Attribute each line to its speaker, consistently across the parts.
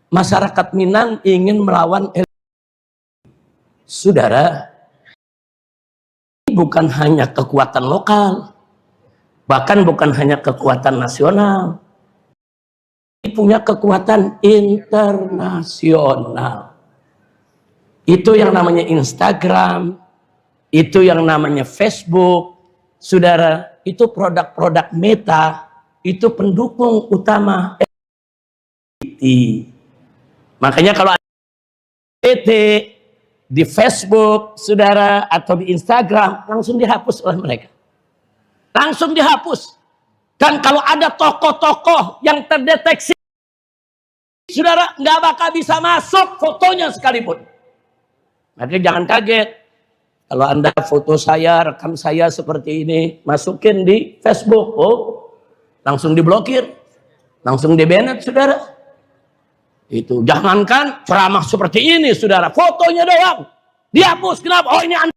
Speaker 1: masyarakat Minang ingin melawan saudara, ini bukan hanya kekuatan lokal, bahkan bukan hanya kekuatan nasional, ini punya kekuatan internasional. Itu yang namanya Instagram, itu yang namanya Facebook, saudara, itu produk-produk Meta, itu pendukung utama LGBT. Makanya kalau ada LGBT di Facebook, saudara, atau di Instagram, langsung dihapus oleh mereka. Langsung dihapus. Dan kalau ada tokoh-tokoh yang terdeteksi, saudara, nggak bakal bisa masuk fotonya sekalipun. Makanya jangan kaget. Kalau Anda foto saya, rekam saya seperti ini, masukin di Facebook, langsung diblokir. Langsung di-banned, saudara. Itu jangankan ceramah seperti ini, saudara, fotonya doang dihapus. Kenapa? Oh, ini Anda.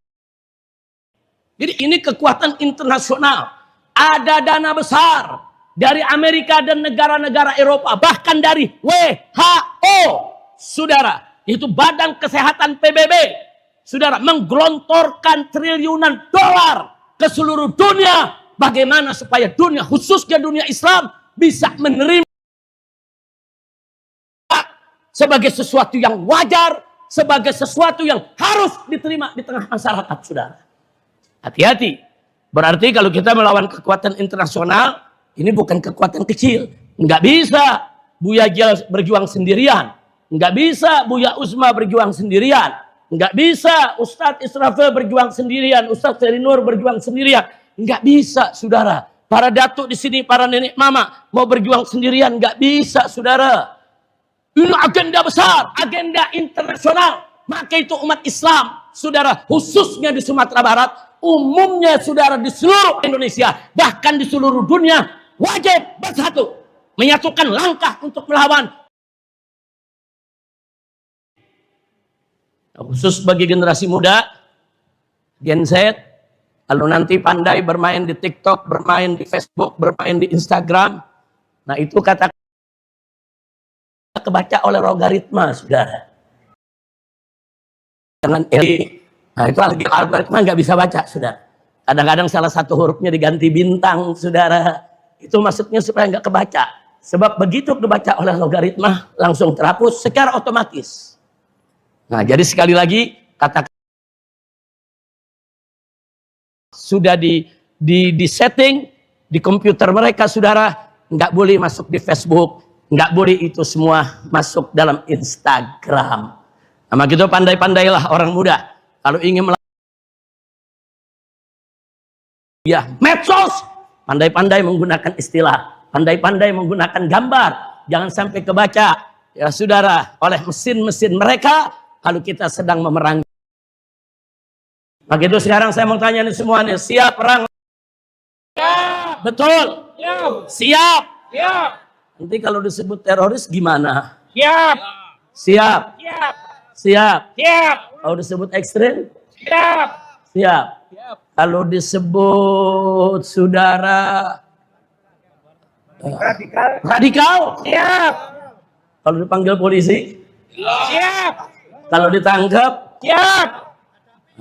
Speaker 1: Jadi ini kekuatan internasional. Ada dana besar dari Amerika dan negara-negara Eropa, bahkan dari WHO, saudara, itu Badan Kesehatan PBB, saudara, menggelontorkan triliunan dolar ke seluruh dunia. Bagaimana supaya dunia, khususnya dunia Islam, bisa menerima sebagai sesuatu yang wajar, sebagai sesuatu yang harus diterima di tengah masyarakat, saudara. Hati-hati. Berarti kalau kita melawan kekuatan internasional, ini bukan kekuatan kecil. Nggak bisa Buya Jal berjuang sendirian. Nggak bisa Buya Uzma berjuang sendirian. Nggak bisa Ustadz Israfil berjuang sendirian. Ustadz Ferry Nur berjuang sendirian. Nggak bisa, saudara. Para datuk di sini, para nenek mama mau berjuang sendirian. Nggak bisa, saudara. Ini agenda besar, agenda internasional. Maka itu umat Islam, saudara, khususnya di Sumatera Barat, umumnya, saudara, di seluruh Indonesia, bahkan di seluruh dunia, wajib bersatu, menyatukan langkah untuk melawan. Khusus bagi generasi muda, Gen Z, kalau nanti pandai bermain di TikTok, bermain di Facebook, bermain di Instagram, nah itu kata kebaca oleh logaritma, saudara. Jangan nah itu algoritma nggak bisa baca, saudara. Kadang-kadang salah satu hurufnya diganti bintang, saudara. Itu maksudnya supaya nggak kebaca. Sebab begitu kebaca oleh logaritma, langsung terhapus secara otomatis. Nah, jadi sekali lagi, kata sudah di setting di komputer mereka, saudara, nggak boleh masuk di Facebook. Nggak boleh itu semua masuk dalam Instagram. Sama gitu pandai-pandailah orang muda. Kalau ingin melakukan ya medsos, pandai-pandai menggunakan istilah, pandai-pandai menggunakan gambar. Jangan sampai kebaca, ya saudara, oleh mesin-mesin mereka kalau kita sedang memerangi. Maka itu sekarang saya mau tanya nih semua nih, siap perang? Ya. Betul? Ya. Siap? Ya. Nanti kalau disebut teroris gimana? Siap. Siap. Siap. Siap. Siap. Kalau disebut ekstrem? Siap. Siap. Siap. Kalau disebut saudara radikal? Siap. Kalau dipanggil polisi? Siap. Kalau ditangkap? Siap.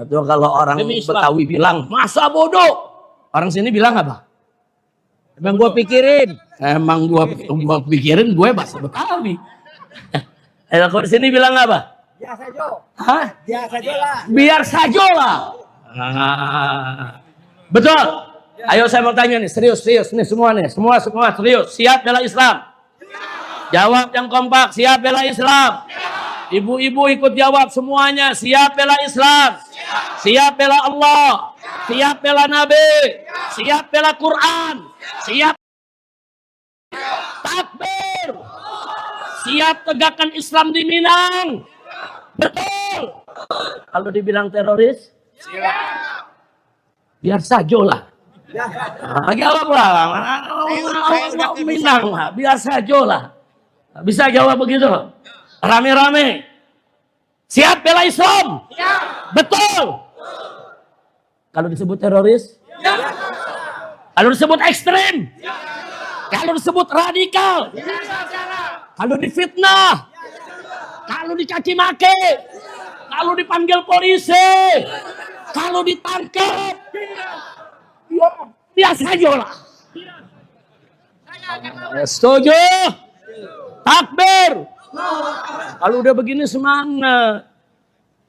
Speaker 1: Atau kalau orang Betawi bilang masa bodoh, orang sini bilang apa? Emang gua pikirin. Emang gua pikirin gue bahasa Betawi. Kalau di sini bilang apa? Biar saja. Hah? Biar sajalah. Biar sajalah. Betul. Ayo saya mau tanya nih, serius nih semua nih, semua serius. Siap bela Islam? Jawab yang kompak, siap bela Islam? Ibu-ibu ikut jawab semuanya, siap bela Islam? Siap bela Allah? Siap bela Nabi? Siap bela Quran? Siap takbir? Siap tegakkan Islam di Minang? Betul. Kalau dibilang teroris? Siap. Biar sajalah. Jawablah. Minang lah, biar sajalah. Bisa jawab begitu? Rame-rame. Siap bela Islam? Siap. Betul. Kalau disebut teroris? Siap. Kalau disebut ekstrem? Siap. Kalau disebut radikal? Siap. Kalau difitnah? kalau dicaci maki, kalau dipanggil polisi, kalau ditangkap, ya biasa aja lah. Setuju? Takbir. Kalau udah begini semangat.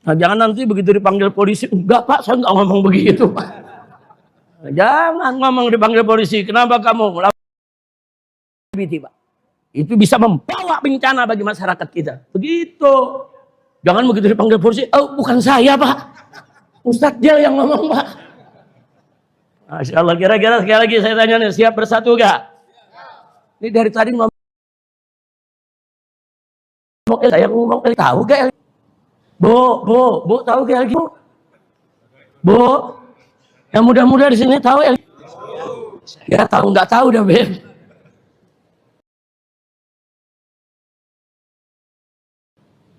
Speaker 1: Nah, jangan nanti begitu dipanggil polisi, enggak Pak, saya enggak ngomong begitu Pak. Jangan ngomong dipanggil polisi, kenapa kamu Pak? Itu bisa membawa bencana bagi masyarakat kita. Begitu. Jangan begitu dipanggil polisi, oh bukan saya Pak. Ustadz dia yang ngomong Pak. Masya Allah, kira-kira sekali lagi saya tanya nih, siap bersatu gak? Ini dari tadi ngomong, saya ngomong, tahu gak? Bu, tahu gak? Bu, yang muda-muda di sini tahu ya? Ya tahu nggak tahu dah Ben.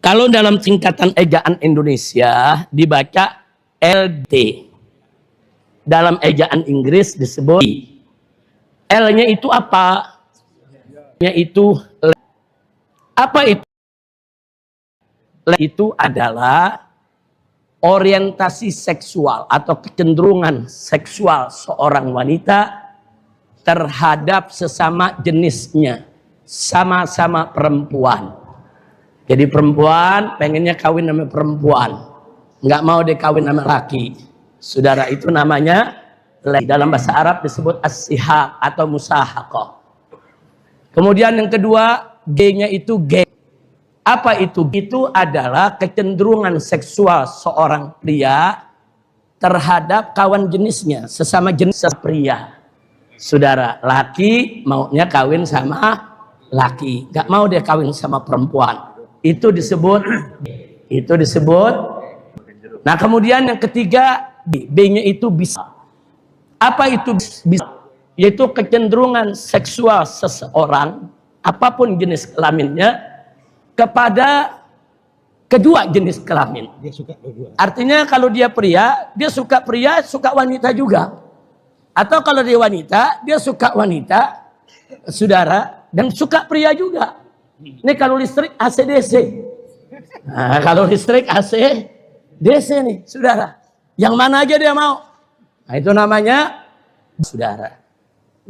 Speaker 1: Kalau dalam singkatan ejaan Indonesia dibaca LD. Dalam ejaan Inggris disebut L-nya itu apa? L-nya itu apa itu? L itu adalah orientasi seksual atau kecenderungan seksual seorang wanita terhadap sesama jenisnya, sama-sama perempuan. Jadi perempuan pengennya kawin sama perempuan, nggak mau dikawin sama laki. Saudara, itu namanya dalam bahasa Arab disebut as-sihaq atau musahaqah. Kemudian yang kedua, G-nya itu G. Apa itu? Itu adalah kecenderungan seksual seorang pria terhadap kawan jenisnya, sesama jenis pria. Saudara, laki maunya kawin sama laki, nggak mau dia kawin sama perempuan. Itu disebut. Nah, kemudian yang ketiga, B-nya itu bisa. Apa itu bisa? Yaitu kecenderungan seksual seseorang, apapun jenis kelaminnya, kepada kedua jenis kelamin. Dia suka kedua. Artinya kalau dia pria, suka wanita juga. Atau kalau dia wanita, dia suka wanita, saudara, dan suka pria juga. Ini kalau listrik AC DC. Nah, kalau listrik AC DC nih, saudara. Yang mana aja dia mau. Nah, itu namanya saudara.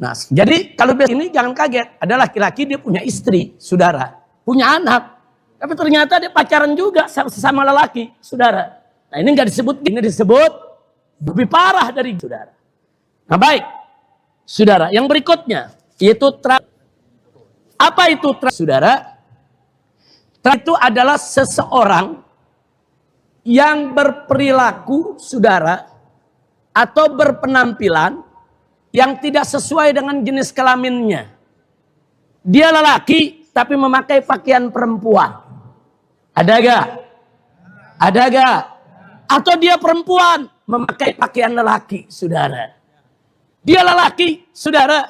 Speaker 1: Nah, jadi kalau biasa ini jangan kaget. Ada laki-laki dia punya istri, saudara. Punya anak. Tapi ternyata dia pacaran juga sesama lelaki, saudara. Nah, ini nggak disebut, ini disebut lebih parah dari saudara. Nah, baik. Saudara, yang berikutnya yaitu apa itu saudara? Itu adalah seseorang yang berperilaku, saudara, atau berpenampilan yang tidak sesuai dengan jenis kelaminnya. Dia lelaki tapi memakai pakaian perempuan. Ada gak? Ada gak? Atau dia perempuan memakai pakaian lelaki, saudara. Dia lelaki, saudara,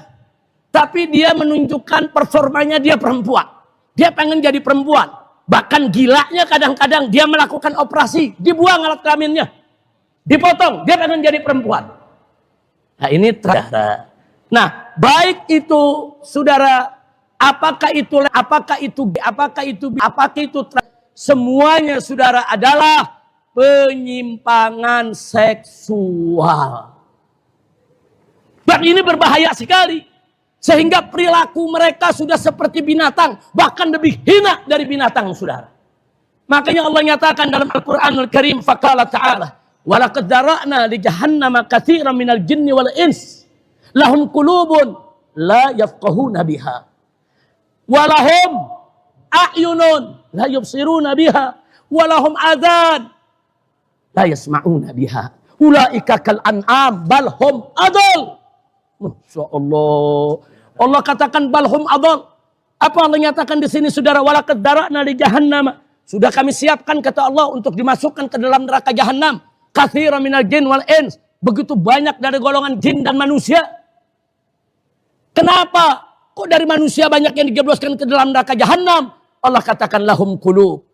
Speaker 1: tapi dia menunjukkan performanya dia perempuan. Dia pengen jadi perempuan. Bahkan gilanya kadang-kadang dia melakukan operasi, dibuang alat kelaminnya, dipotong, dia pengen jadi perempuan. Nah, ini saudara. Nah, baik itu saudara, apakah itu semuanya saudara adalah penyimpangan seksual. Dan ini berbahaya sekali. Sehingga perilaku mereka sudah seperti binatang. Bahkan lebih hina dari binatang, saudara. Makanya Allah nyatakan dalam Al-Quranul Karim. Faqala ta'ala. Walaqad dara'na li jahannama katsiran minal jinni wal ins. Lahum qulubun la yafqahuna biha. Walahum a'yunun la yubsiruna biha. Walahum adhan la yasma'una biha. Ulaika kal an'am bal hum adall. Masya Allah. Allah katakan balhum adall. Apa Allah nyatakan di sini, saudara? Walaqad dara'na li jahannam. Sudah kami siapkan, kata Allah, untuk dimasukkan ke dalam neraka jahanam. Katsiran minal jin wal ins. Begitu banyak dari golongan jin dan manusia. Kenapa? Kok dari manusia banyak yang dijebloskan ke dalam neraka jahanam? Allah katakan lahum qulub.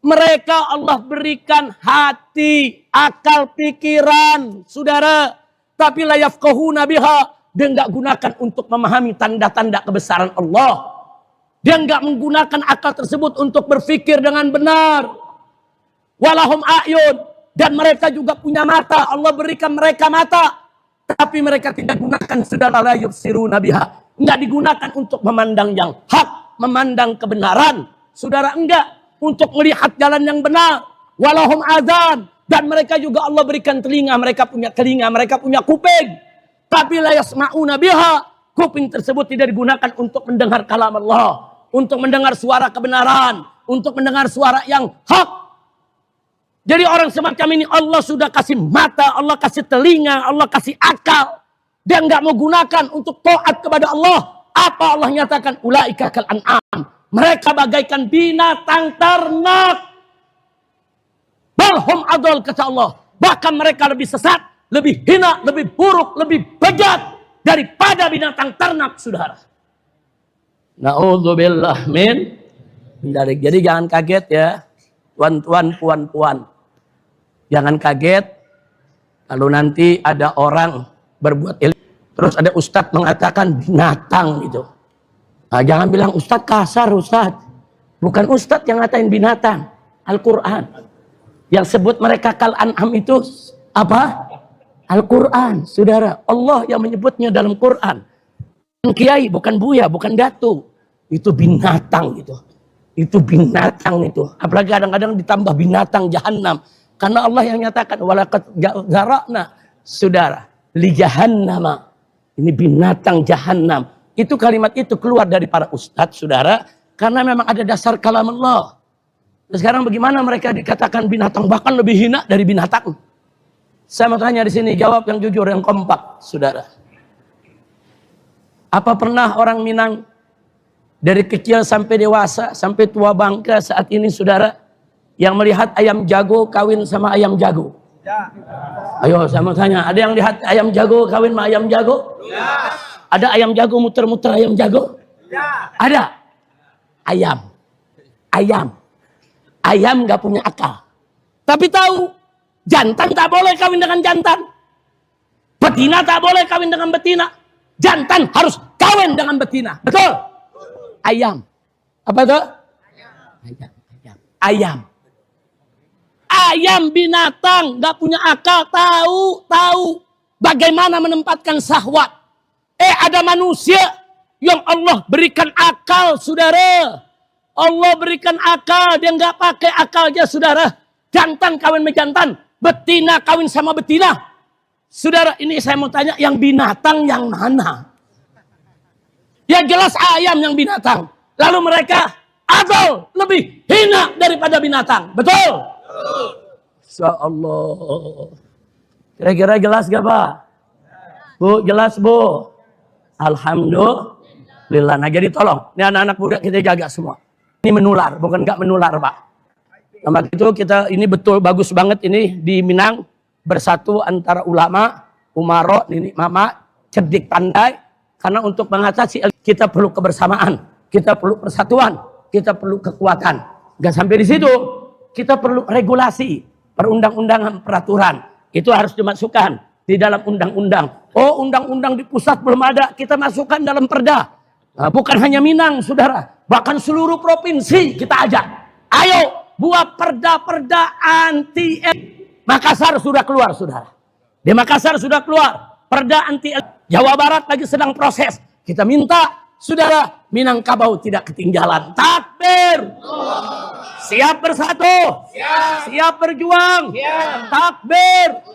Speaker 1: Mereka Allah berikan hati, akal, pikiran, saudara. Tapi la yafqahuna biha. Dia enggak gunakan untuk memahami tanda-tanda kebesaran Allah. Dia nggak menggunakan akal tersebut untuk berpikir dengan benar. Walahum a'yun, dan mereka juga punya mata. Allah berikan mereka mata, tapi mereka tidak gunakan, saudara, la yubsiruna biha. Nggak digunakan untuk memandang yang hak, memandang kebenaran, saudara, enggak. Untuk melihat jalan yang benar. Walahum azan, dan mereka juga Allah berikan telinga. Mereka punya telinga, mereka punya kuping, tapi la yasma'una biha. Kuping tersebut tidak digunakan untuk mendengar kalam Allah, untuk mendengar suara kebenaran, untuk mendengar suara yang hak. Jadi orang semacam ini Allah sudah kasih mata, Allah kasih telinga, Allah kasih akal. Dia nggak mau gunakan untuk taat kepada Allah. Apa Allah nyatakan? Ulaika kal an'am. Mereka bagaikan binatang ternak. Balhum adol, kata Allah. Bahkan mereka lebih sesat, lebih hina, lebih buruk, lebih bejat daripada binatang ternak, saudara. Na'udzubillah min dzalik. Jadi jangan kaget ya, tuan-tuan, puan-puan. Jangan kaget kalau nanti ada orang berbuat ilmu, terus ada ustadz mengatakan binatang gitu. Nah, jangan bilang ustadz kasar, ustadz. Bukan ustadz yang ngatain binatang. Al-Quran. Yang sebut mereka kal an'am itu apa? Al-Quran, saudara. Allah yang menyebutnya dalam Quran. Kiai, bukan buya, bukan datu. Itu binatang gitu. Itu binatang itu. Apalagi kadang-kadang ditambah binatang jahanam. Karena Allah yang nyatakan walaqad zara'na, saudara, li jahannama. Ini binatang jahanam. Itu kalimat itu keluar dari para ustadz, saudara, karena memang ada dasar kalam Allah. Sekarang bagaimana mereka dikatakan binatang, bahkan lebih hina dari binatang? Saya mau tanya di sini, jawab yang jujur, yang kompak, saudara. Apa pernah orang Minang dari kecil sampai dewasa, sampai tua bangka saat ini, saudara, yang melihat ayam jago kawin sama ayam jago? Ya. Ayo, saya mau tanya, ada yang lihat ayam jago kawin sama ayam jago? Ya. Ada ayam jago muter-muter ayam jago? Ya. Ada? Ayam. Ayam gak punya akal. Tapi tahu, jantan tak boleh kawin dengan jantan. Betina tak boleh kawin dengan betina. Jantan harus kawin dengan betina. Betul? Ayam. Apa itu? Ayam. Ayam binatang, gak punya akal, tahu bagaimana menempatkan syahwat. Ada manusia yang Allah berikan akal, saudara. Allah berikan akal, dia nggak pakai akalnya, saudara. Jantan kawin sama jantan, betina kawin sama betina. Saudara, ini saya mau tanya, yang binatang yang mana? Yang jelas ayam yang binatang. Lalu mereka adol, lebih hina daripada binatang. Betul? Insyaallah. Kira-kira jelas gak, Pak? Bu, jelas, Bu? Alhamdulillah. Nah, jadi tolong, ini anak-anak muda kita jaga semua. Ini menular, bukan gak menular, Pak. Sama itu kita, ini betul bagus banget ini di Minang, bersatu antara ulama, umaro, nenek mama, cerdik pandai, karena untuk mengatasi kita perlu kebersamaan, kita perlu persatuan, kita perlu kekuatan. Gak sampai di situ, kita perlu regulasi, perundang-undangan, peraturan. Itu harus dimasukkan di dalam undang-undang. Oh, undang-undang di pusat belum ada, kita masukkan dalam perda. Nah, bukan hanya Minang, saudara, bahkan seluruh provinsi kita ajak. Ayo buat perda-perda anti. Makassar sudah keluar, saudara. Di Makassar sudah keluar perda anti. Jawa Barat lagi sedang proses. Kita minta, saudara, Minangkabau tidak ketinggalan. Takbir. Siap bersatu. Siap berjuang. Takbir.